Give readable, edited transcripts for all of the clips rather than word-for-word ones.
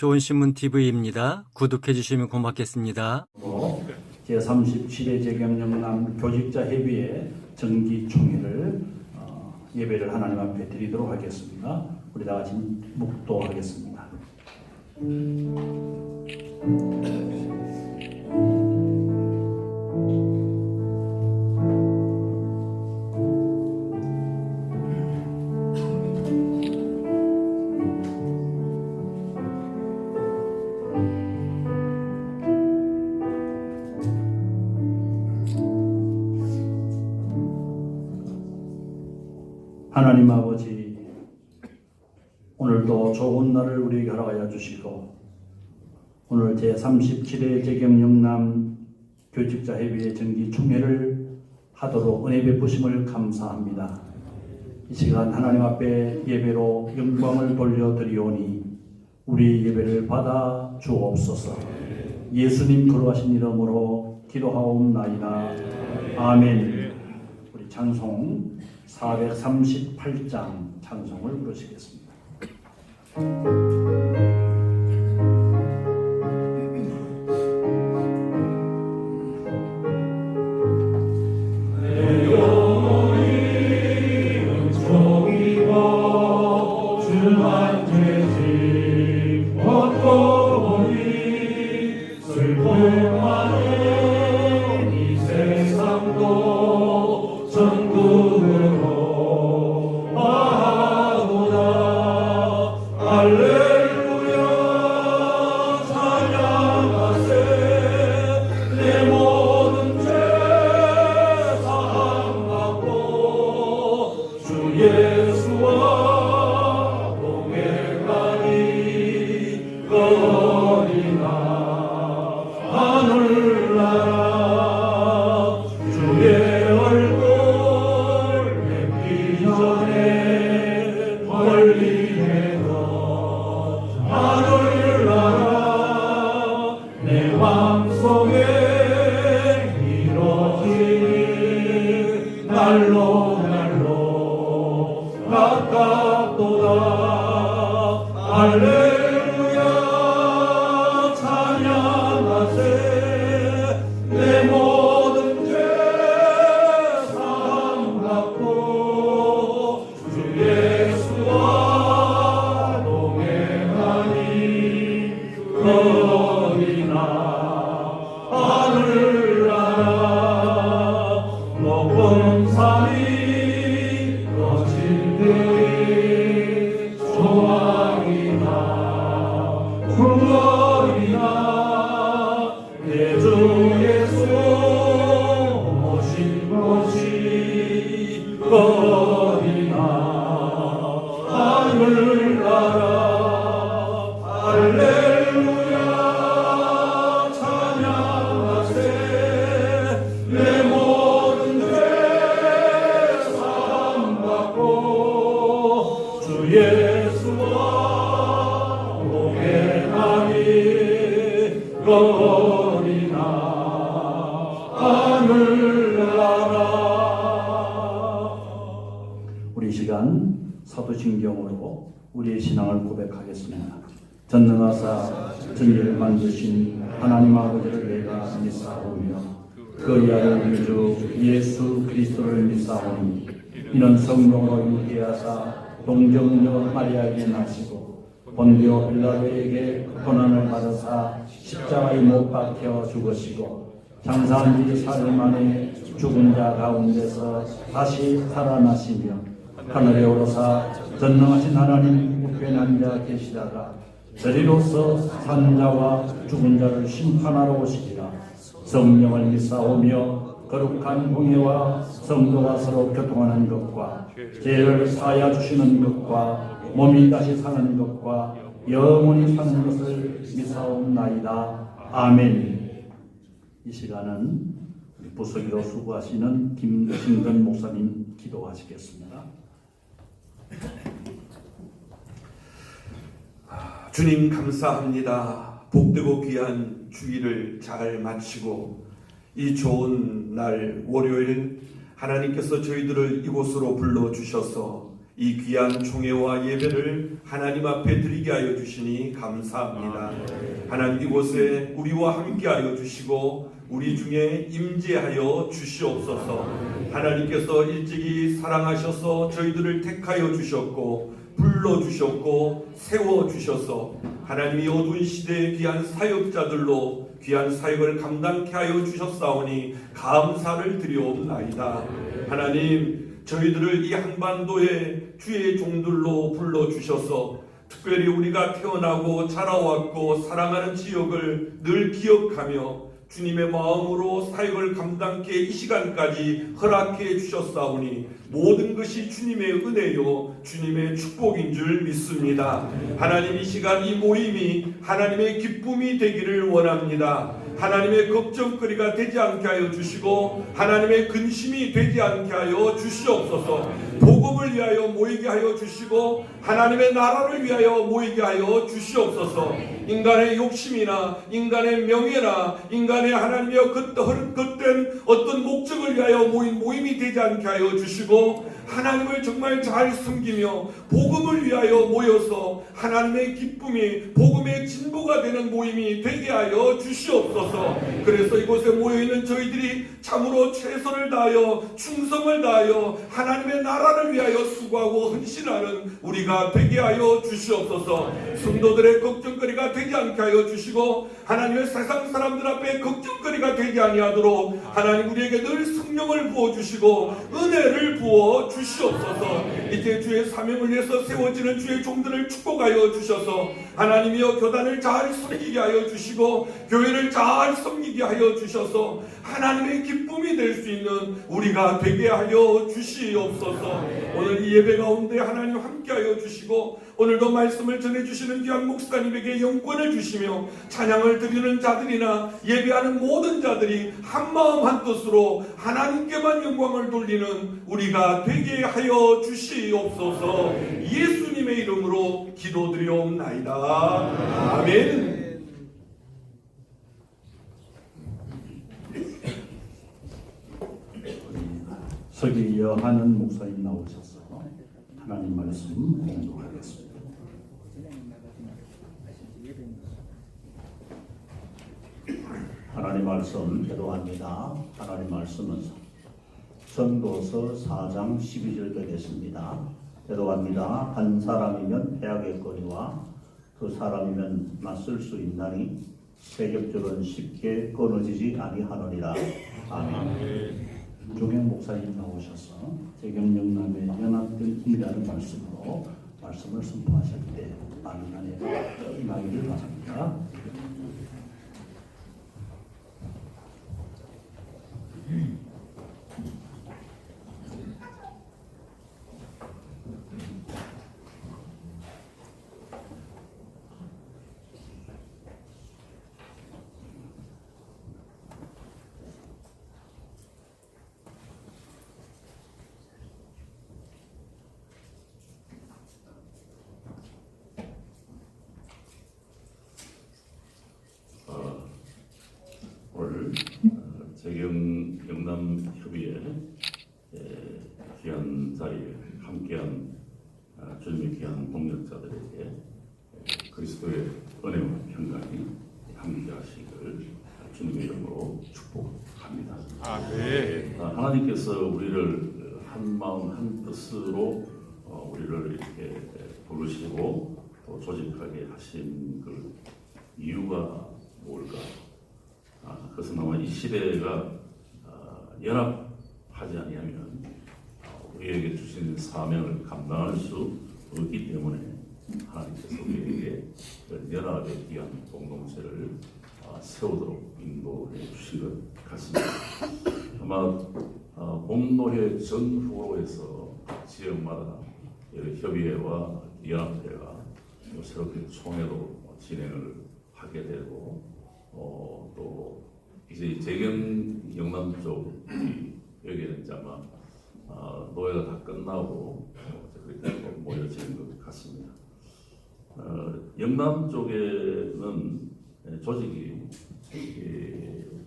좋은 신문 TV입니다. 구독해 주시면 고맙겠습니다. 제37회 재경영남 교직자 협의회 정기 총회를 예배를 하나님 앞에 드리도록 하겠습니다. 우리 다 같이 묵도하겠습니다. 하나님 아버지, 오늘도 좋은 날을 우리에게 허락하여 주시고 오늘 제37회 재경영남 교직자 협의회 정기 총회를 하도록 은혜 베푸심을 감사합니다. 이 시간 하나님 앞에 예배로 영광을 돌려드리오니 우리 예배를 받아 주옵소서. 예수님 거룩하신 이름으로 기도하옵나이다. 아멘. 우리 찬송 438장 찬송을 부르시겠습니다. 내 영혼이 은총이고 주만 되지 얻고 보니 슬픔 많은 이 세상도 천국으로 할렐루야 찬양하세 내 모든 죄 사함받고 주 예수와 동행하니 거리나 하늘나라 주의 얼굴 뵙기 전에 멀리 하늘나라 내 마음속에 이루어지니 날로 가깝도다. 할렐루야 찬양하세 내 모든 죄 사함받고 주 예수와 거리나 하늘나라 높은 산이 거친 데에 조망이나 궁궐이나 내 주 예수 오신 곳이 거리나 하늘나라 할렐루야 찬양하세 내 모든 죄 사함받고 주 예수와 동행하니 거리나 하늘나라. 우리 시간 사도신경으로 우리의 신앙을 고백하겠습니다. 전능하사 전지를 만드신 하나님 아버지를 내가 믿사오며 그 아들 주 예수 그리스도를 믿사오니 이는 성령으로 잉태하사 동정녀 마리아에게 나시고 본디오 빌라도에게 고난을 받으사 십자가에 못 박혀 죽으시고 장사한 지 사흘 만에 죽은 자 가운데서 다시 살아나시며 하늘에 오르사 전능하신 하나님 우편에 앉아 계시다가 저리로서 산 자와 죽은 자를 심판하러 오시리라. 성령을 믿사오며 거룩한 공예와 성도가 서로 교통하는 것과 죄를 사하여 주시는 것과 몸이 다시 사는 것과 영원히 사는 것을 믿사옵나이다. 아멘. 이 시간은 부서기로 수고하시는 김신근 목사님 기도하시겠습니다. 주님 감사합니다. 복되고 귀한 주일을 잘 마치고 이 좋은 날 월요일 하나님께서 저희들을 이곳으로 불러주셔서 이 귀한 총회와 예배를 하나님 앞에 드리게 하여 주시니 감사합니다. 하나님 이곳에 우리와 함께 하여 주시고 우리 중에 임재하여 주시옵소서. 하나님께서 일찍이 사랑하셔서 저희들을 택하여 주셨고 불러주셨고 세워주셔서 하나님이 어두운 시대의 귀한 사역자들로 귀한 사역을 감당케 하여 주셨사오니 감사를 드리옵나이다. 하나님 저희들을 이 한반도의 주의 종들로 불러주셔서 특별히 우리가 태어나고 자라왔고 사랑하는 지역을 늘 기억하며 주님의 마음으로 사역을 감당케 이 시간까지 허락해 주셨사오니 모든 것이 주님의 은혜요 주님의 축복인 줄 믿습니다. 하나님 이 시간 이 모임이 하나님의 기쁨이 되기를 원합니다. 하나님의 걱정거리가 되지 않게 하여 주시고 하나님의 근심이 되지 않게 하여 주시옵소서. 복음을 위하여 모이게 하여 주시고 하나님의 나라를 위하여 모이게 하여 주시옵소서. 인간의 욕심이나 인간의 명예나 인간의 하나님의 헛된 어떤 목적을 위하여 모인 모임이 되지 않게 하여 주시고 하나님을 정말 잘 섬기며 복음을 위하여 모여서 하나님의 기쁨이 복음의 진보가 되는 모임이 되게 하여 주시옵소서. 그래서 이곳에 모여있는 저희들이 참으로 최선을 다하여 충성을 다하여 하나님의 나라를 위하여 수고하고 헌신하는 우리가 되게 하여 주시옵소서. 성도들의 걱정거리가 되지 않게 하여 주시고 하나님의 세상 사람들 앞에 걱정거리가 되지 아니하도록 하나님 우리에게 늘 성령을 부어주시고 은혜를 부어주시옵소서. 이제 주의 사명을 위해서 세워지는 주의 종들을 축복하여 주셔서 하나님이여 교단을 잘 섬기게 하여 주시고 교회를 잘 섬기게 하여 주셔서 하나님의 기쁨이 될 수 있는 우리가 되게 하여 주시옵소서. 오늘 이 예배 가운데 하나님 함께 하여 주시고 오늘도 말씀을 전해주시는 귀한 목사님에게 영권을 주시며 찬양을 드리는 자들이나 예배하는 모든 자들이 한마음 한뜻으로 하나님께만 영광을 돌리는 우리가 되게 하여 주시옵소서. 예수님의 이름으로 기도드리옵나이다. 아멘. 서기 여하는 목사님 나오셔서 하나님 말씀 공독하겠습니다. 하나님 말씀 기도합니다. 하나님 말씀은 전도서 4장 12절 되겠습니다. 기도합니다. 한 사람이면 해야겠거니와 두 사람이면 맞설 수 있나니 세겹절은 쉽게 끊어지지 아니하느니라. 아멘. 종현 목사님 나오셔서 재경영남의 연합된 힘이라는 말씀으로 말씀을 선포하실 때 많은 은혜가 임하기를 바랍니다. 오늘 재경영남협의회 귀한 자리에 함께한 주님의 귀한 동역자들에게 그리스도의 은혜와 평강이 함께하시기를 주님의 이름으로 축복합니다. 하나님께서 우리를 한 마음 한 뜻으로 우리를 이렇게 부르시고 또 조직하게 하신 그 이유가 뭘까? 그것은 아마 이 시대가 연합하지 아니하면 우리에게 주신 사명을 감당할 수 없기 때문에 하나님께서 우리에게 연합의 귀한 공동체를 세우도록 인도해 주신 것 같습니다. 아마 봄노래 전후로 해서 지역마다 협의회와 연합회가 새롭게 총회도 진행을 하게 되고 또 이제 재경 영남 쪽이 여기는 이제 아마 노예가 다 끝나고 그렇게 모여지는 것 같습니다. 영남 쪽에는 조직이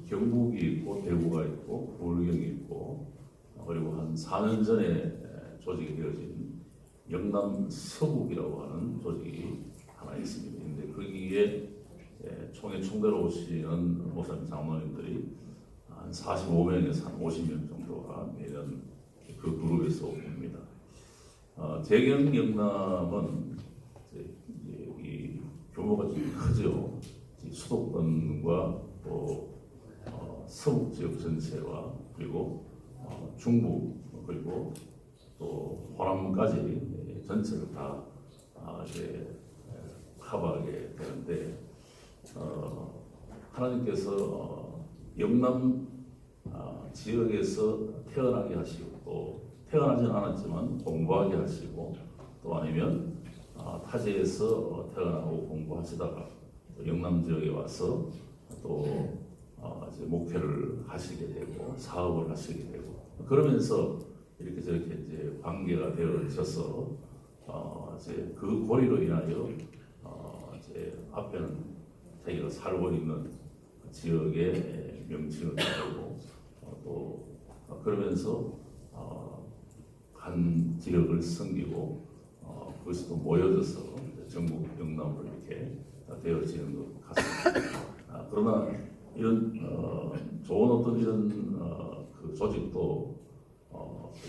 경북이 있고 대구가 있고 부울경이 있고 그리고 한 4년 전에 조직이 되어진 영남 서북이라고 하는 조직이 하나 있습니다. 근데 거기에 총회 총대로 오시는 목사님 장로님들이 한 45명에서 한 50명 정도가 매년 그 그룹에서 옵니다. 재경 영남은 이 규모가 좀 크죠. 수도권과 또 서북 지역 전체와 그리고 중부 그리고 또 호남까지 전체를 다 이제 커버하게 되는데 하나님께서 영남 지역에서 태어나게 하시고 또 태어나지는 않았지만 공부하게 하시고 또 아니면 타지에서 태어나고 공부하시다가 영남 지역에 와서 또 이제 목회를 하시게 되고 사업을 하시게 되고 그러면서 이렇게 저렇게 이제 관계가 되어져서 이제 그 고리로 인하여 이제 앞에는 자기가 살고 있는 지역의 명칭을 가지고 또 그러면서 한 지역을 섬기고 거기서 또 모여져서 전국 영남으로 이렇게 되어지는 것 같습니다. 그러나 이런 좋은 어떤 이런 그 조직도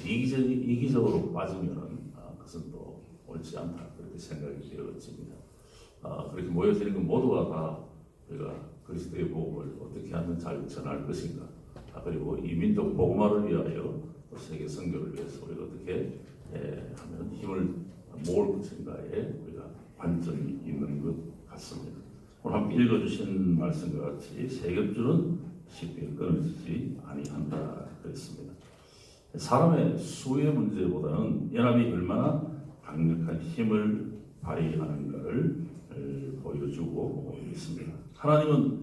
이기적으로 빠지면은 그것은 또 옳지 않다 그렇게 생각이 되어집니다. 그렇게 모여지는 건 모두가 다 우리가 그리스도의 복음을 어떻게 하면 잘 전할 것인가, 그리고 이 민족 복음화를 위하여 또 세계 선교를 위해서 우리가 어떻게 하면 힘을 모을 것인가에 우리가 관점이 있는 것 같습니다. 오늘 함께 읽어주신 말씀과 같이 세 겹줄은 쉽게 끊어지지 아니한다 그랬습니다. 사람의 수의 문제보다는 연합이 얼마나 강력한 힘을 발휘하는가를 보여주고 있습니다. 하나님은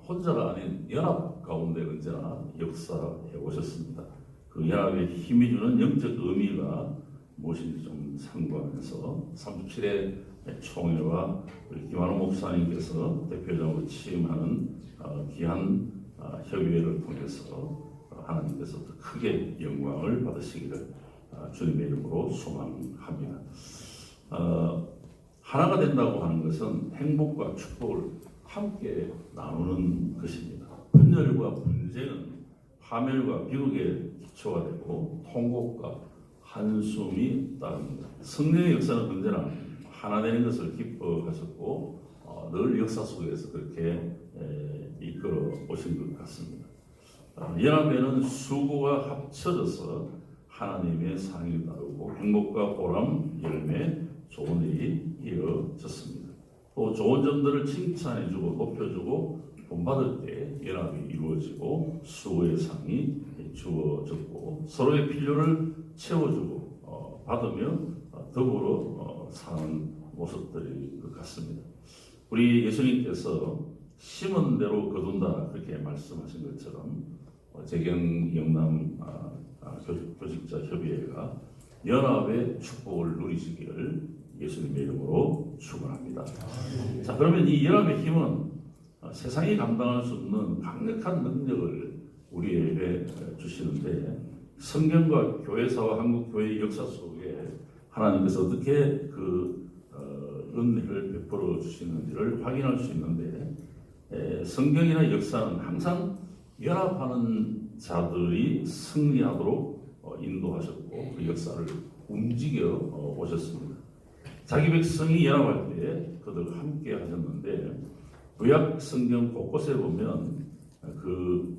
혼자가 아닌 연합 가운데 언제나 역사해 오셨습니다. 그 연합의 힘이 주는 영적 의미가 무엇인지 좀 상고하면서 37회 총회와 우리 김한호 목사님께서 대표적으로 취임하는 귀한 협의회를 통해서 하나님께서 더 크게 영광을 받으시기를 주님의 이름으로 소망합니다. 하나가 된다고 하는 것은 행복과 축복을 함께 나누는 것입니다. 분열과 분쟁은 파멸과 비극의 기초가 되고 통곡과 한숨이 따릅니다. 성령의 역사는 언제나 하나 되는 것을 기뻐하셨고 늘 역사 속에서 그렇게 이끌어 오신 것 같습니다. 연합에는 수고가 합쳐져서 하나님의 상을 다루고 행복과 보람, 열매, 좋은 일이 이어졌습니다. 또 좋은 점들을 칭찬해주고 높여주고 본받을 때 연합이 이루어지고 수고의 상이 주어졌고 서로의 필요를 채워주고 받으며 더불어 사는 모습들일 것 같습니다. 우리 예수님께서 심은 대로 거둔다 그렇게 말씀하신 것처럼 재경 영남 교직자 협의회가 연합의 축복을 누리시기를 예수님의 이름으로 축원합니다. 자, 그러면 이 연합의 힘은 세상이 감당할 수 없는 강력한 능력을 우리에게 주시는데 성경과 교회사와 한국 교회의 역사 속에 하나님께서 어떻게 그 은혜를 베풀어 주시는지를 확인할 수 있는데 성경이나 역사는 항상 연합하는 자들이 승리하도록 인도하셨고 그 역사를 움직여 오셨습니다. 자기 백성이 연합할 때 그들과 함께 하셨는데 구약 성경 곳곳에 보면 그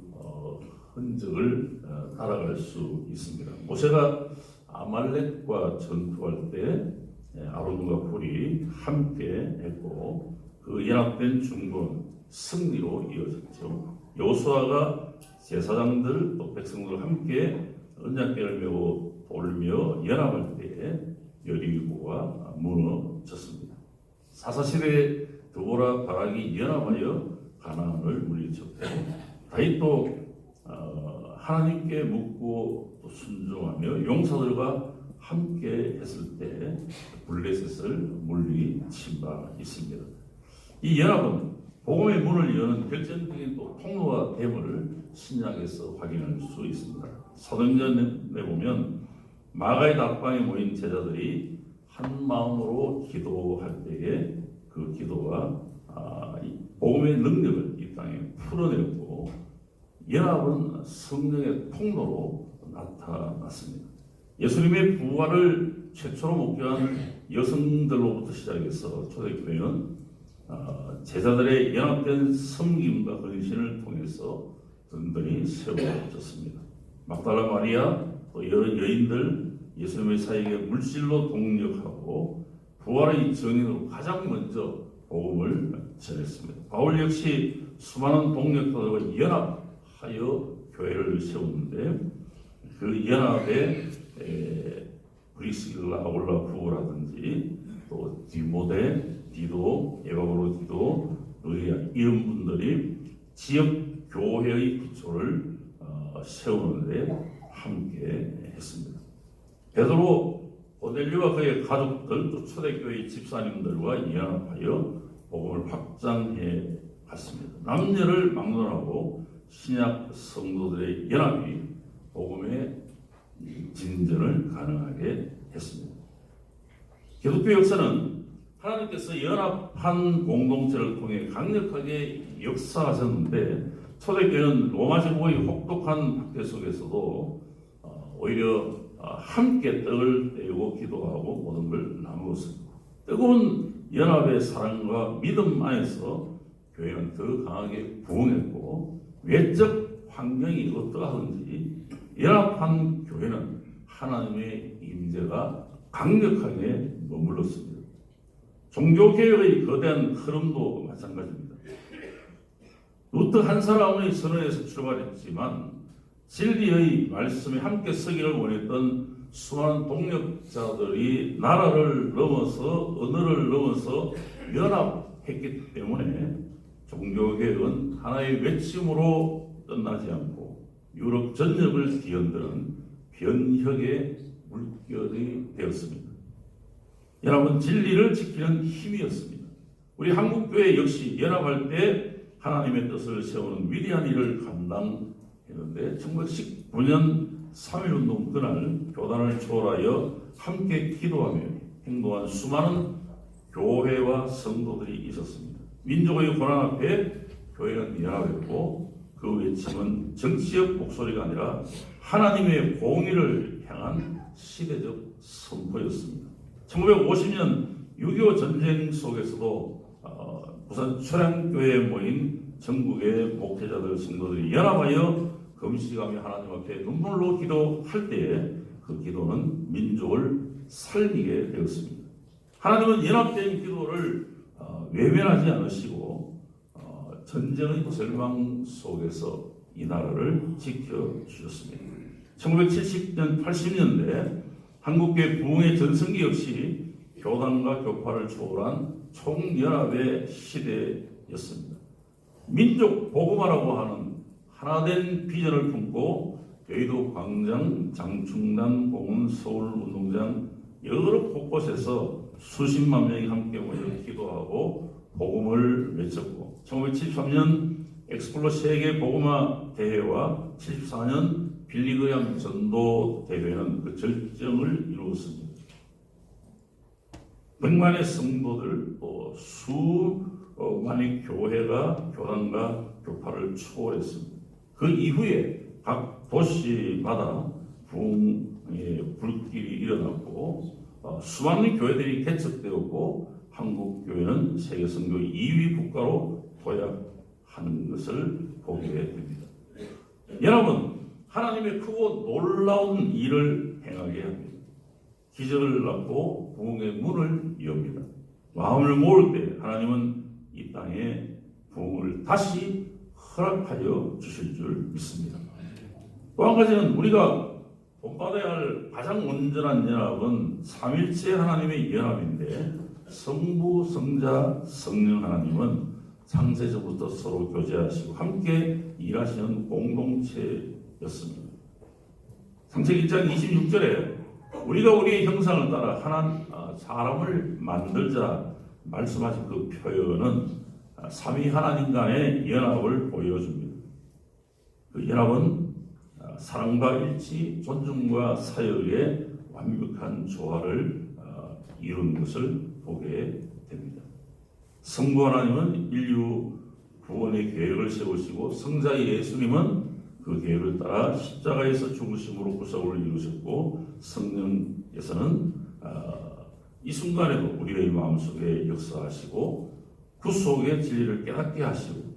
흔적을 따라갈 수 있습니다. 모세가 아말렉과 전투할 때 아론과 훌이 함께 했고 그 연합된 중군 승리로 이어졌죠. 여호수아가 제사장들 또 백성들과 함께 언약궤를 메고 돌며 연합할 때에 여리고가 무너졌습니다. 사사시대에 드보라 바락이 연합하여 가나안을 물리쳤고 다윗도 하나님께 묻고 또 순종하며 용사들과 함께 했을 때 블레셋을 물리친 바 있습니다. 이 연합은 복음의 문을 여는 결정적인 또 통로가 됨을 신약에서 확인할 수 있습니다. 사도행전에 보면 마가의 다락방에 모인 제자들이 한 마음으로 기도할 때에 그 기도가 이 복음의 능력을 이 땅에 풀어내고 연합은 성령의 통로로 나타났습니다. 예수님의 부활을 최초로 목격한 여성들로부터 시작해서 초대교회는 제자들의 연합된 섬김과 헌신을 통해서 든든히 세워졌습니다. 막달라 마리아 또 여러 여인들 예수님의 사역에 물질로 동력하고 부활의 증인으로 가장 먼저 복음을 전했습니다. 바울 역시 수많은 동력자들과 연합하여 교회를 세웠는데 그 연합에 브리스길라, 아울라, 부라든지 또 디모데, 디도, 에바브로, 루이아 이런 분들이 지역 교회의 기초를 세우는데 함께 했습니다. 베드로, 고넬료와 그의 가족들 또 초대교회 집사님들과 연합하여 복음을 확장해 갔습니다. 남녀를 막론하고 신약 성도들의 연합이 복음의 진전을 가능하게 했습니다. 기독교 역사는 하나님께서 연합한 공동체를 통해 강력하게 역사하셨는데 초대교회는 로마 제국의 혹독한 박해 속에서도 오히려 함께 떡을 떼고 기도하고 모든 걸 나누었습니다. 뜨거운 연합의 사랑과 믿음 안에서 교회는 더 강하게 부흥했고 외적 환경이 어떠하든지 연합한 교회는 하나님의 임재가 강력하게 머물렀습니다. 종교개혁의 거대한 흐름도 마찬가지입니다. 루트 한 사람의 선언에서 출발했지만 진리의 말씀에 함께 서기를 원했던 수많은 동력자들이 나라를 넘어서 언어를 넘어서 연합했기 때문에 종교개혁은 하나의 외침으로 끝나지 않고 유럽 전역을 뒤흔드는 변혁의 물결이 되었습니다. 연합은 진리를 지키는 힘이었습니다. 우리 한국교회 역시 연합할 때 하나님의 뜻을 세우는 위대한 일을 감당했는데 1919년 3.1운동 그날 교단을 초월하여 함께 기도하며 행동한 수많은 교회와 성도들이 있었습니다. 민족의 고난 앞에 교회는 연합했고 그 외침은 정치적 목소리가 아니라 하나님의 공의를 향한 시대적 선포였습니다. 1950년 6.25 전쟁 속에서도 부산 초량교회에 모인 전국의 목회자들 성도들이 연합하여 금식하며 하나님 앞에 눈물로 기도할 때에 그 기도는 민족을 살리게 되었습니다. 하나님은 연합된 기도를 외면하지 않으시고 전쟁의 절망 속에서 이 나라를 지켜주셨습니다. 1970년, 80년대 한국교회 부흥의 전성기 역시 교단과 교파를 초월한 총연합의 시대였습니다. 민족 복음화라고 하는 하나된 비전을 품고 여의도 광장, 장충단, 공원, 서울운동장 여러 곳곳에서 수십만 명이 함께 모여 기도하고 복음을 외쳤고 1973년 엑스플로 세계 복음화 대회와 74년 빌리그암 전도 대회는 그 절정을 이루었습니다. 백만의 성도들 또 수만의 교회가 교단과 교파를 초월했습니다. 그 이후에 각 도시마다 부흥의 불길이 일어났고 수많은 교회들이 개척되었고 한국 교회는 세계 선교 2위 국가로 도약하는 것을 보게 됩니다. 여러분, 하나님의 크고 놀라운 일을 행하게 합니다. 기적을 낳고 부흥의 문을 여옵니다. 마음을 모을 때 하나님은 이 땅에 부흥을 다시 허락하여 주실 줄 믿습니다. 또 한 가지는 우리가 본받아야 할 가장 온전한 연합은 삼일체 하나님의 연합인데 성부, 성자, 성령 하나님은 창세전부터 서로 교제하시고 함께 일하시는 공동체였습니다. 창세기 1장 26절에 우리가 우리의 형상을 따라 하나 사람을 만들자 말씀하신 그 표현은 삼위 하나님 간의 연합을 보여줍니다. 그 연합은 사랑과 일치, 존중과 사역에 완벽한 조화를 이룬 것을 보게 됩니다. 성부 하나님은 인류 구원의 계획을 세우시고 성자 예수님은 그 계획을 따라 십자가에서 죽으심으로 구속을 이루셨고 성령께서는 이 순간에도 우리의 마음속에 역사하시고 구속의 진리를 깨닫게 하시고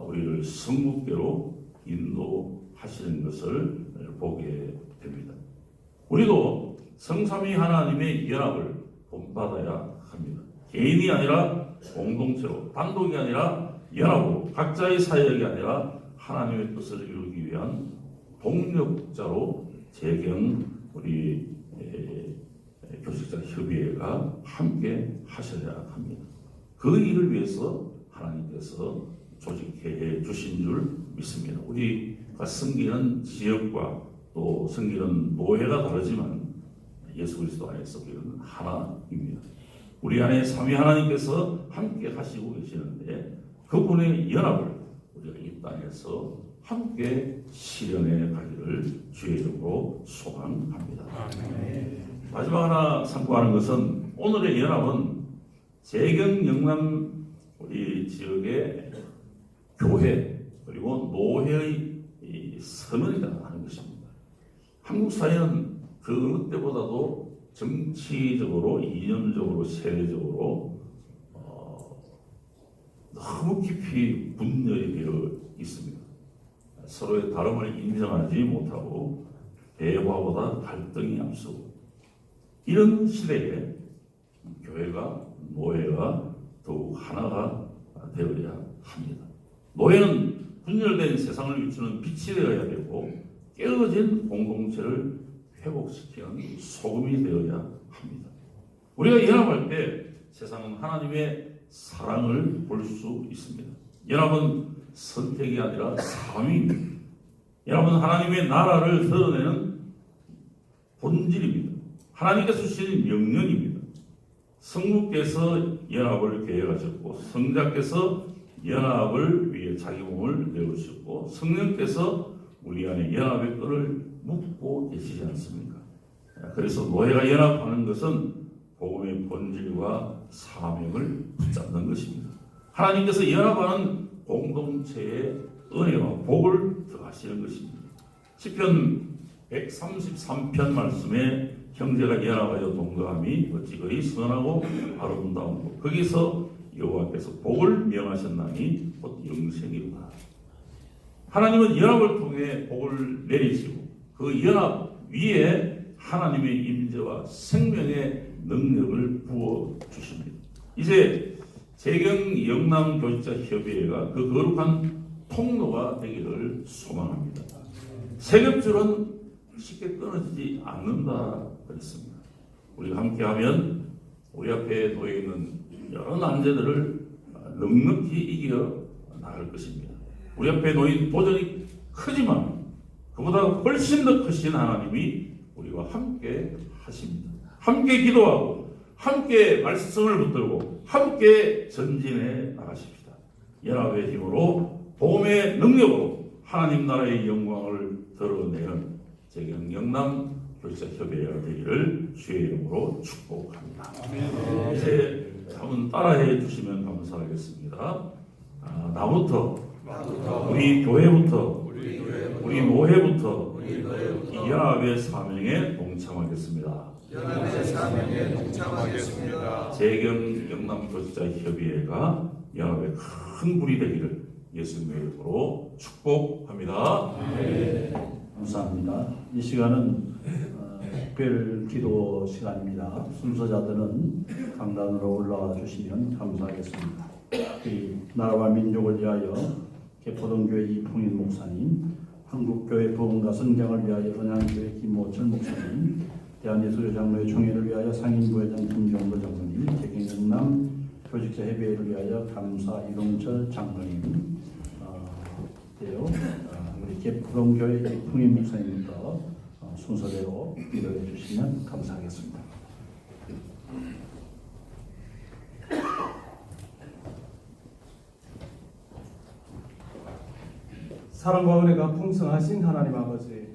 우리를 성국계로 인도하시는 것을 보게 됩니다. 우리도 성삼위 하나님의 연합을 본받아야 합니다. 개인이 아니라 공동체로, 단독이 아니라 연합으로, 각자의 사역이 아니라 하나님의 뜻을 이루기 위한 동력자로 재경 우리 교직자 협의회가 함께 하셔야 합니다. 그 일을 위해서 하나님께서 조직해 주신 줄 믿습니다. 우리가 섬기는 지역과 또 섬기는 노예가 다르지만 예수 그리스도 안에서 우리는 하나입니다. 우리 안에 삼위 하나님께서 함께 하시고 계시는데 그분의 연합을 우리가 이 땅에서 함께 실현해 가기를 주의 이름으로 소망합니다. 마지막 하나 참고하는 것은 오늘의 연합은 재경 영남 우리 지역의 교회 그리고 노회의 선언이다 하는 것입니다. 한국 사회는 그 어느 때보다도 정치적으로, 이념적으로, 세대적으로 너무 깊이 분열이 되어 있습니다. 서로의 다름을 인정하지 못하고 대화보다 갈등이 앞서고 이런 시대에 교회가, 노예가 더욱 하나가 되어야 합니다. 노예는 분열된 세상을 비추는 빛이 되어야 되고 깨어진 공동체를 회복시키는 소금이 되어야 합니다. 우리가 연합할 때 세상은 하나님의 사랑을 볼 수 있습니다. 연합은 선택이 아니라 삶입니다. 연합은 하나님의 나라를 드러내는 본질입니다. 하나님께서 주신 명령입니다. 성부께서 연합을 계획하셨고 성자께서 연합을 위해 자기 몸을 내어주셨고 성령께서 우리 안에 연합의 끈을 묶고 계시지 않습니까? 그래서 노예가 연합하는 것은 복음의 본질과 사명을 붙잡는 것입니다. 하나님께서 연합하는 공동체의 은혜와 복을 더하시는 것입니다. 시편 133편 말씀에 형제가 연합하여 동거함이 어찌 그리 선하고 아름다운고 거기서 여호와께서 복을 명하셨나니 곧 영생이로다. 하나님은 연합을 통해 복을 내리시고 그 연합 위에 하나님의 임재와 생명의 능력을 부어 주십니다. 이제 재경 영남 교직자 협의회가 그 거룩한 통로가 되기를 소망합니다. 세겹줄은 쉽게 끊어지지 않는다 그랬습니다. 우리가 함께하면 우리 앞에 놓여 있는 여러 난제들을 넉넉히 이겨 나갈 것입니다. 우리 앞에 놓인 도전이 크지만 그보다 훨씬 더 크신 하나님이 우리와 함께 하십니다. 함께 기도하고 함께 말씀을 붙들고 함께 전진해 나가십시다. 연합의 힘으로 복음의 능력으로 하나님 나라의 영광을 드러내는 재경 영남 교직자 협의회가 되기를 주의 이름으로 축복합니다. 이제 한번 따라해 주시면 감사하겠습니다. 나부터 우리 교회부터 우리 노회부터 이 연합의 사명에 동참하겠습니다. 재경 영남 교직자 협의회가 연합의 큰 불이 되기를 예수님의 이름으로 축복합니다. 감사합니다. 이 시간은 특별 기도 시간입니다. 순서자들은 강단으로 올라와 주시면 감사하겠습니다. 이 나라와 민족을 위하여 개포동교회 이풍인 목사님, 한국교회 부흥과 성장을 위하여 은양교회 김모철 목사님, 대한예술의 장로회 총회를 위하여 상임부회장 김종도 장로님, 재경영남 교직자 협의회를 위하여 감사 이동철 장로님, 우리 개포동교회 이풍인 목사님부터 순서대로 기도해 주시면 감사하겠습니다. 사랑과 은혜가 풍성하신 하나님 아버지,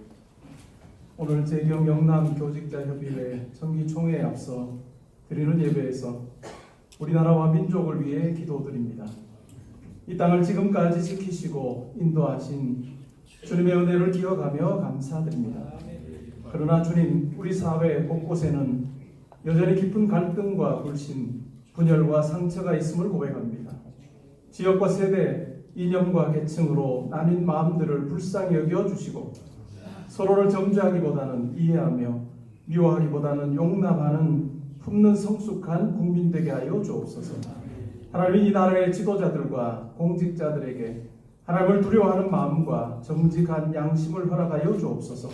오늘 재경 영남 교직자협의회 정기총회에 앞서 드리는 예배에서 우리나라와 민족을 위해 기도드립니다. 이 땅을 지금까지 지키시고 인도하신 주님의 은혜를 기억하며 감사드립니다. 그러나 주님, 우리 사회 곳곳에는 여전히 깊은 갈등과 불신, 분열과 상처가 있음을 고백합니다. 지역과 세대, 이념과 계층으로 나뉜 마음들을 불쌍히 여겨주시고 서로를 정죄하기보다는 이해하며 미워하기보다는 용납하는 품는 성숙한 국민 되게 하여 주옵소서. 하나님, 이 나라의 지도자들과 공직자들에게 하나님을 두려워하는 마음과 정직한 양심을 허락하여 주옵소서.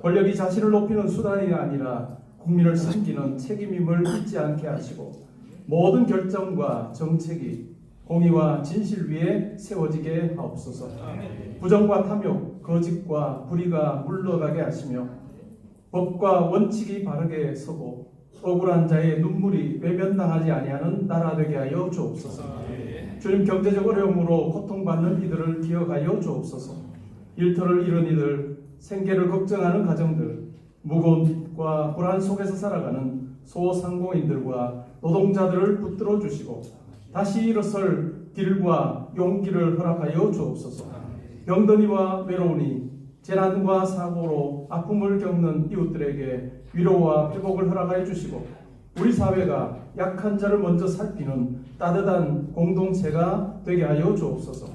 권력이 자신을 높이는 수단이 아니라 국민을 섬기는 책임임을 잊지 않게 하시고 모든 결정과 정책이 공의와 진실 위에 세워지게 하옵소서. 부정과 탐욕, 거짓과 불의가 물러가게 하시며 법과 원칙이 바르게 서고 억울한 자의 눈물이 외면당하지 아니하는 나라 되게 하여 주옵소서. 주님, 경제적 어려움으로 고통받는 이들을 기억하여 주옵소서. 일터를 잃은 이들, 생계를 걱정하는 가정들, 무거운 빚과 불안 속에서 살아가는 소상공인들과 노동자들을 붙들어 주시고 다시 일어설 길과 용기를 허락하여 주옵소서. 병든이와 외로우니 재난과 사고로 아픔을 겪는 이웃들에게 위로와 회복을 허락하여 주시고 우리 사회가 약한 자를 먼저 살피는 따뜻한 공동체가 되게 하여 주옵소서.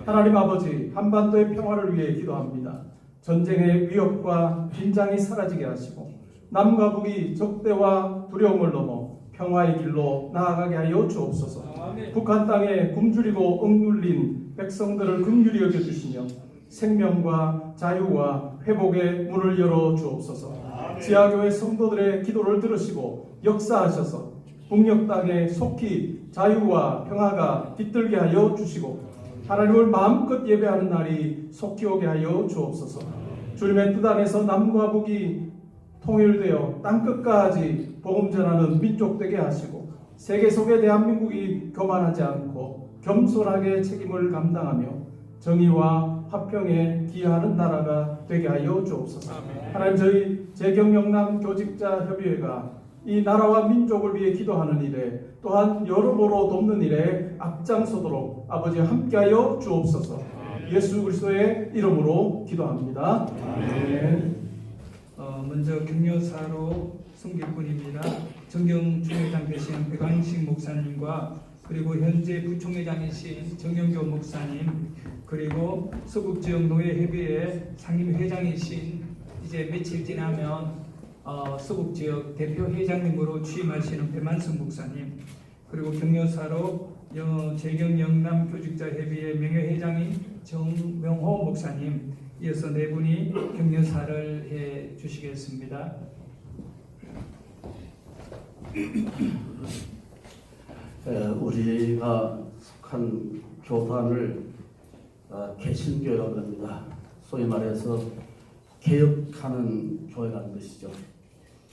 하나님 아버지, 한반도의 평화를 위해 기도합니다. 전쟁의 위협과 긴장이 사라지게 하시고 남과 북이 적대와 두려움을 넘어 평화의 길로 나아가게 하여 주옵소서. 북한 땅에 굶주리고 억눌린 백성들을 긍휼히 여겨주시며 생명과 자유와 회복의 문을 열어 주옵소서. 지하교회 성도들의 기도를 들으시고 역사하셔서 북녘 땅에 속히 자유와 평화가 깃들게 하여 주시고 하나님을 마음껏 예배하는 날이 속히 오게 하여 주옵소서. 주님의 뜻 안에서 남과 북이 통일되어 땅끝까지 복음 전하는 민족 되게 하시고 세계 속에 대한민국이 교만하지 않고 겸손하게 책임을 감당하며 정의와 화평에 기여하는 나라가 되게 하여 주옵소서. 하나님, 저희 재경영남 교직자협의회가 이 나라와 민족을 위해 기도하는 일에 또한 여러모로 돕는 일에 앞장서도록 아버지 함께하여 주옵소서. 예수 그리스도의 이름으로 기도합니다. 아멘. 먼저 격려사로 섬길 분입니다. 정경총회장 되신 백왕식 목사님과 그리고 현재 부총회장이신 정영교 목사님, 그리고 서북지역노예협의회 상임회장이신 이제 며칠 지나면 서북지역 대표회장님으로 취임하시는 배만성 목사님, 그리고 격려사로 재경영남 교직자협의회 명예회장인 정명호 목사님, 이어서 네 분이 격려사를 해 주시겠습니다. 우리가 속한 교단을 개신교라고 합니다. 소위 말해서 개혁하는 교회라는 것이죠.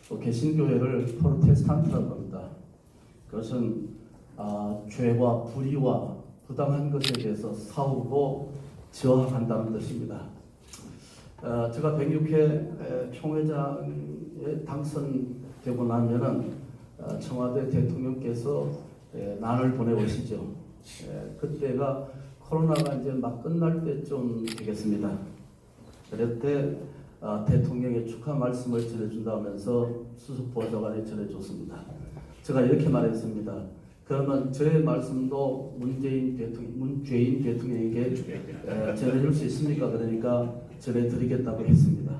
또 개신교회를 프로테스탄트라고 합니다. 그것은 죄와 불의와 부당한 것에 대해서 싸우고 저항한다는 뜻입니다. 제가 106회 총회장에 당선되고 나면은 청와대 대통령께서 난을 보내오시죠. 그때가 코로나가 이제 막 끝날 때쯤 되겠습니다. 그럴 때 대통령의 축하 말씀을 전해준다면서 수석보좌관에 전해줬습니다. 제가 이렇게 말했습니다. 그러면 저의 말씀도 문재인 대통령에게 전해줄 수 있습니까? 그러니까 전해드리겠다고 했습니다.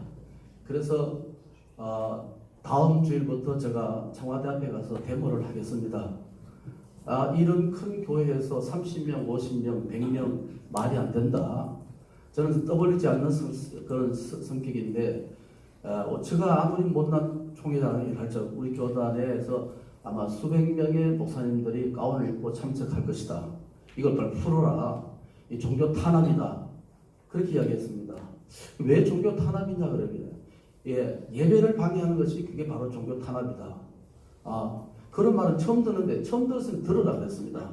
그래서 다음 주일부터 제가 청와대 앞에 가서 데모를 하겠습니다. 이런 큰 교회에서 30명, 50명, 100명 말이 안 된다. 저는 떠벌리지 않는 그런 성격인데 제가 아무리 못난 총회장을 할지라도 우리 교단에서 아마 수백 명의 목사님들이 가운을 입고 참석할 것이다. 이걸 빨리 풀어라. 이 종교 탄압이다. 그렇게 이야기했습니다. 왜 종교 탄압이냐 그러면 예배를 방해하는 것이 그게 바로 종교 탄압이다. 그런 말은 처음 듣는데 처음 들었으면 들으라 그랬습니다.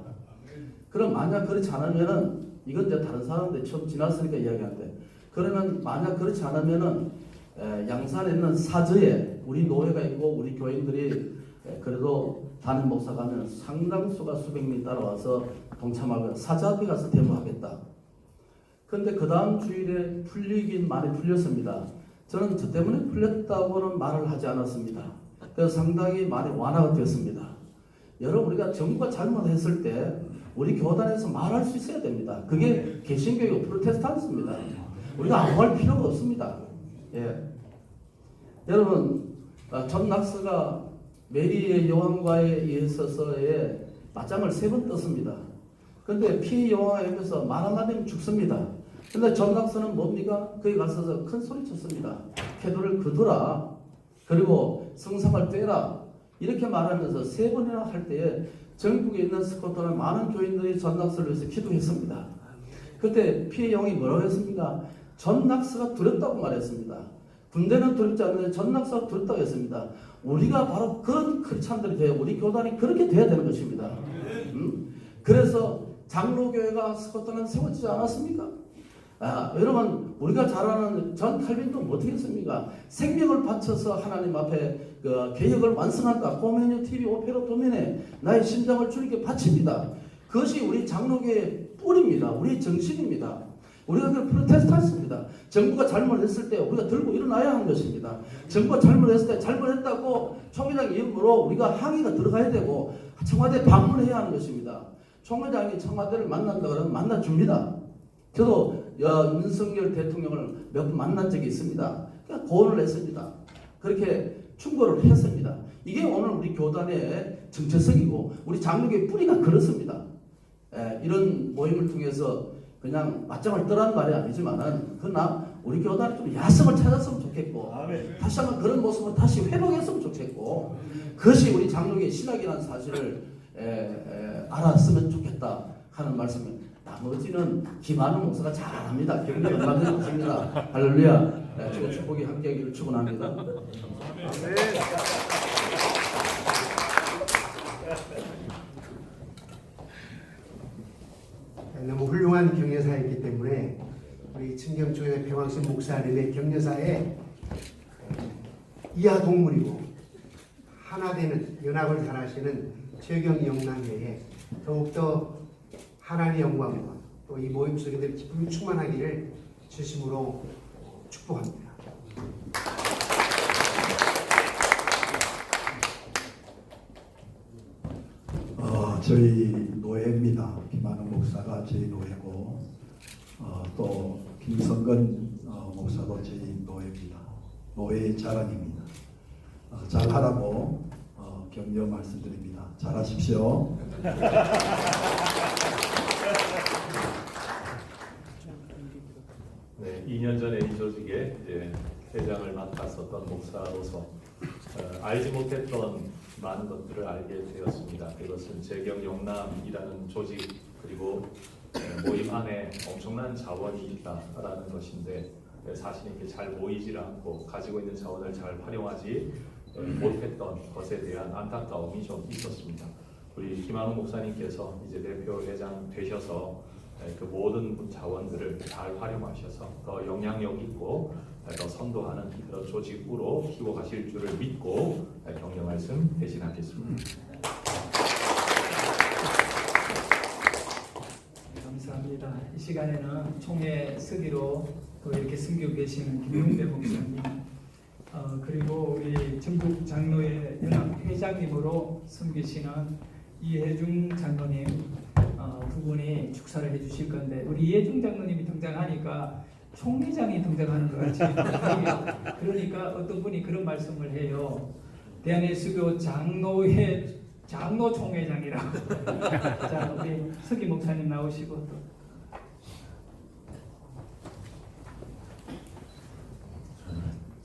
그럼 만약 그렇지 않으면은 이건 이제 다른 사람들 처음 지났으니까 이야기하는데 그러면 만약 그렇지 않으면은 양산에 있는 사저에 우리 노회가 있고 우리 교인들이 그래도 담임 목사가 하면 상당수가 수백 명이 따라와서 동참하고 사저 앞에 가서 데모하겠다. 그런데 그 다음 주일에 풀리긴 많이 풀렸습니다. 저는 저 때문에 풀렸다고는 말을 하지 않았습니다. 그래서 상당히 많이 완화가 됐습니다. 여러분, 우리가 정부가 잘못했을 때 우리 교단에서 말할 수 있어야 됩니다. 그게 개신교이고 프로테스탄트입니다. 우리가 아무 할 필요가 없습니다. 예. 여러분, 존 낙스가 메리의 여왕과에 있어서의 맞짱을 3번 떴습니다. 근데 피해 여왕에 의해서 말 한마디면 죽습니다. 근데 존 낙스는 뭡니까? 거기 가서 큰 소리 쳤습니다. 태도를 거두라. 그리고 성상을 떼라. 이렇게 말하면서 3번이나 할 때에 전국에 있는 스코틀랜드 많은 교인들이 존 낙스를 위해서 기도했습니다. 그때 피해 여왕이 뭐라고 했습니까? 존 낙스가 두렵다고 말했습니다. 군대는 두렵지 않는데 존 낙스가 두렵다고 했습니다. 우리가 바로 그런 크리스찬들이 돼야, 우리 교단이 그렇게 돼야 되는 것입니다. 그래서 장로교회가 스코틀랜드 세워지지 않았습니까? 여러분, 우리가 잘 아는 존 칼빈도 어떻게 했습니까? 생명을 바쳐서 하나님 앞에 그 개혁을 완성한다. 고메뉴 TV 오페라 도면에 나의 심장을 주님께 바칩니다. 그것이 우리 장로교의 뿌리입니다. 우리 정신입니다. 우리가 그 프로테스탄트입니다. 정부가 잘못했을 때 우리가 들고 일어나야 하는 것입니다. 정부가 잘못했을 때 잘못했다고 총회장 이름으로 우리가 항의가 들어가야 되고 청와대 방문해야 하는 것입니다. 총회장이 청와대를 만난다 그러면 만나줍니다. 저도 윤석열 대통령을 몇 번 만난 적이 있습니다. 그러니까 고언을 했습니다. 그렇게 충고를 했습니다. 이게 오늘 우리 교단의 정체성이고 우리 장로교의 뿌리가 그렇습니다. 이런 모임을 통해서 그냥 맞짱을 떠라는 말이 아니지만은 그러나 우리 교단이 좀 야성을 찾았으면 좋겠고 다시 한번 그런 모습을 다시 회복했으면 좋겠고 그것이 우리 장로교의 신학이라는 사실을 알았으면 좋겠다 하는 말씀을. 나머지는 김한우 목사가 잘합니다. 경력 얼마든지 없습니다. 할렐루야. 주의 축복이 함께하기를 축원합니다. 너무 훌륭한 격려사였기 때문에 우리 친경교회 배광신 목사님의 격려사에 이하 동물이고 하나 되는 연합을 잘하시는 최경 영남회에 더욱더 하나님의 영광과 또 이 모임 속에 기쁨이 충만하기를 진심으로 축복합니다. 저희 노예입니다. 김한우 목사가 저희 노예고 또 김성근 목사도 저희 노예입니다. 노예의 자랑입니다. 잘하라고 격려 말씀드립니다. 잘하십시오. 네, 2년 전에 이 조직의 이제 회장을 맡았었던 목사로서 알지 못했던 많은 것들을 알게 되었습니다. 그것은 재경영남이라는 조직 그리고 모임 안에 엄청난 자원이 있다라는 것인데 사실 이렇게 잘 모이질 않고 가지고 있는 자원을 잘 활용하지 못했던 것에 대한 안타까움이 좀 있었습니다. 우리 김한우 목사님께서 이제 대표 회장 되셔서 그 모든 자원들을 잘 활용하셔서 더 영향력 있고 더 선도하는 그런 조직으로 키워가실 줄을 믿고 격려 말씀 대신하겠습니다. 감사합니다. 이 시간에는 총회 서기로 또 이렇게 섬기고 계시는 김용대 목사님 그리고 우리 전국 장로회 연합 회장님으로 섬기시는 이혜중 장로님 두 분이 축사를 해주실 건데 우리 이혜중 장로님이 등장하니까 총회장이 등장하는 것 같이 그러니까 어떤 분이 그런 말씀을 해요. 대한예수교 장로회 장로 총회장이라고. 자, 우리 서기 목사님 나오시고 또.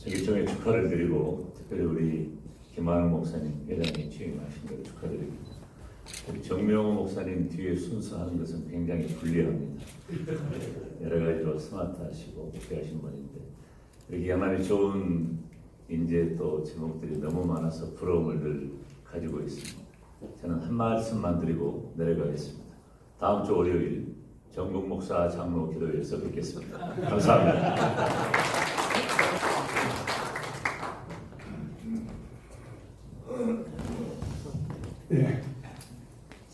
일종의 축하를 드리고 특별히 우리 김한우 목사님 회장님 취임하신 걸 축하드립니다. 우리 정명호 목사님 뒤에 순서하는 것은 굉장히 불리합니다. 여러 가지로 스마트하시고 목회하신 분인데 이렇게 하나님의 좋은 인재 또 제목들이 너무 많아서 부러움을 늘 가지고 있습니다. 저는 한 말씀만 드리고 내려가겠습니다. 다음 주 월요일 정국 목사 장로 기도회에서 뵙겠습니다. 감사합니다.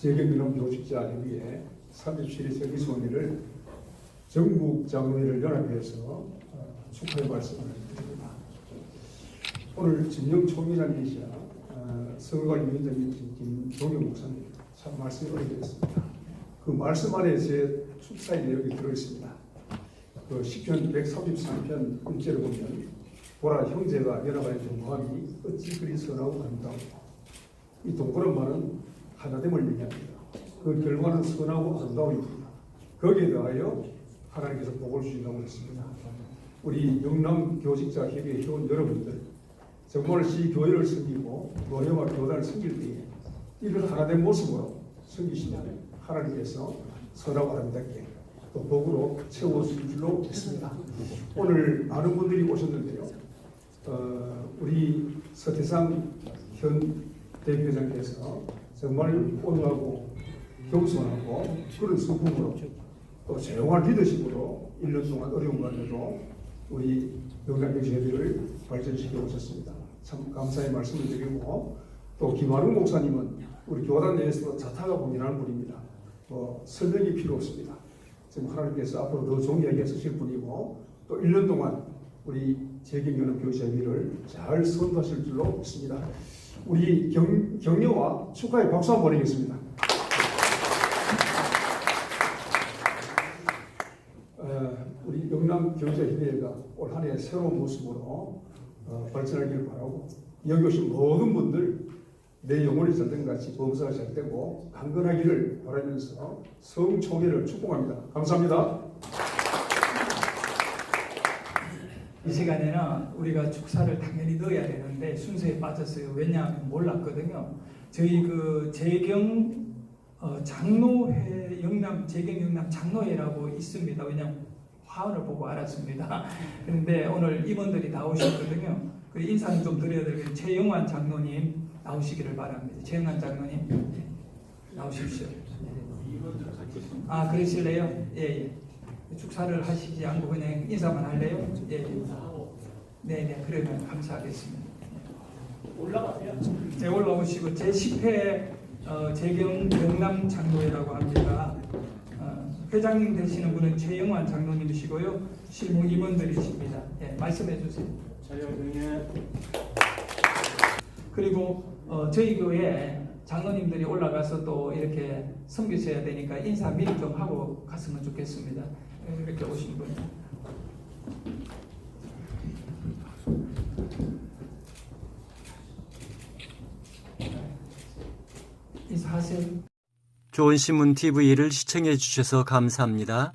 재경민원교직자협의회 37회 정기소원회를 전국 장로회를 연합해서 축하의 말씀을 드립니다. 오늘 진영총회장 계시자 선거관리위원장님 김종경 목사님 참 말씀이 어렵겠습니다. 그 말씀 안에 제 축사의 내용이 들어있습니다. 그 시편 133편 1절을 보면 보라 형제가 연합하여 동거함이 어찌 그리 선하고 아름다우고 이 동거란 말은 하나됨을 의미합니다. 그 결과는 선하고 아름다움입니다. 거기에 더하여 하나님께서 복을 주신다고 했습니다. 우리 영남교직자협의회 회원 여러분들 정말 시 교회를 섬기고 노예와 교단을 섬길 때에 이를 하나된 모습으로 섬기시면 하나님께서 선하고 아름답게 또 복으로 채워주실 줄로 믿습니다. 오늘 많은 분들이 오셨는데요. 우리 서태상 현 대표장께서 정말 온유하고 겸손하고 그런 성품으로 또 조용한 리더십으로 1년 동안 어려운 가운데도 우리 영남교직협의회를 발전시켜 오셨습니다. 참 감사의 말씀을 드리고 또 김하룡 목사님은 우리 교단 내에서도 자타가 공연하는 분입니다. 설명이 필요 없습니다. 지금 하나님께서 앞으로 더 좋은 이야기 하실 분이고 또 1년 동안 우리 재경연합교직협의회를 잘 선도하실 줄로 믿습니다. 우리 격려와 축하의 박수 한번 보내겠습니다. 우리 영남교직협의회가 올 한 해 새로운 모습으로 발전하기를 바라고 여기 오신 모든 분들 내 영혼이 잘된 같이 범사가 잘되고 강건하기를 바라면서 성총회를 축복합니다. 감사합니다. 이 시간에는 우리가 축사를 당연히 넣어야 되는데 순서에 빠졌어요. 왜냐하면 몰랐거든요. 저희 그 재경 장로회 영남 재경 영남 장로회라고 있습니다. 왜냐하면 화원을 보고 알았습니다. 그런데 오늘 임원들이 다 오셨거든요. 그 인사는 좀 드려야 되겠는데 최영환 장로님 나오시기를 바랍니다. 최영환 장로님 나오십시오. 아 그러실래요? 예. 축사를 하시지 않고 그냥 인사만 할래요? 예. 네네 그러면 감사하겠습니다. 올라가세요. 네 올라오시고 제 10회 재경 영남 장로회라고 합니다. 회장님 되시는 분은 최영환 장로님이시고요. 실무 임원들이십니다. 예, 말씀해 주세요. 그리고 저희 교회 장로님들이 올라가서 또 이렇게 섬기셔야 되니까 인사 미리 좀 하고 갔으면 좋겠습니다. 이렇게 오신 분. 인사하세요. 좋은 신문 TV를 시청해 주셔서 감사합니다.